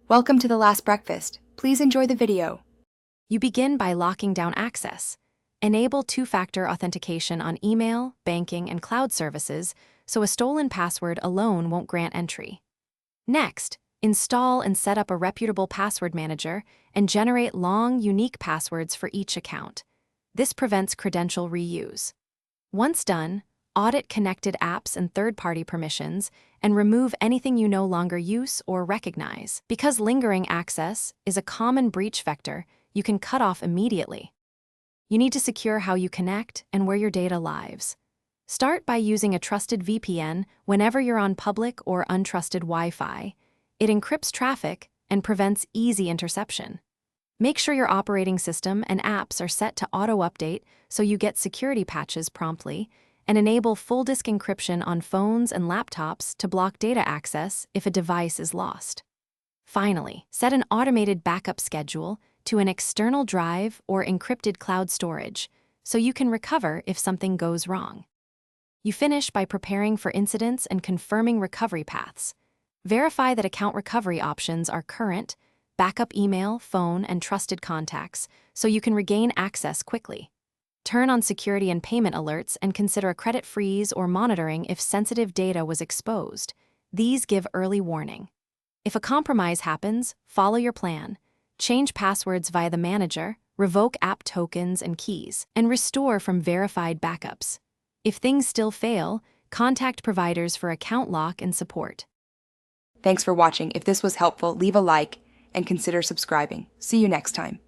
Welcome to The Last Breakfast. Please enjoy the video. You begin by locking down access. Enable two-factor authentication on email, banking, and cloud services so a stolen password alone won't grant entry. Next, install and set up a reputable password manager and generate long, unique passwords for each account. This prevents credential reuse. Once done, audit connected apps and third-party permissions and remove anything you no longer use or recognize. Because lingering access is a common breach vector, you can cut off immediately. You need to secure how you connect and where your data lives. Start by using a trusted VPN whenever you're on public or untrusted Wi-Fi. It encrypts traffic and prevents easy interception. Make sure your operating system and apps are set to auto-update so you get security patches promptly, and enable full disk encryption on phones and laptops to block data access if a device is lost. Finally, set an automated backup schedule to an external drive or encrypted cloud storage so you can recover if something goes wrong. You finish by preparing for incidents and confirming recovery paths. Verify that account recovery options are current, backup email, phone, and trusted contacts so you can regain access quickly. Turn on security and payment alerts and consider a credit freeze or monitoring if sensitive data was exposed. These give early warning. If a compromise happens, follow your plan. Change passwords via the manager, revoke app tokens and keys, and restore from verified backups. If things still fail, contact providers for account lock and support. Thanks for watching. If this was helpful, leave a like and consider subscribing. See you next time.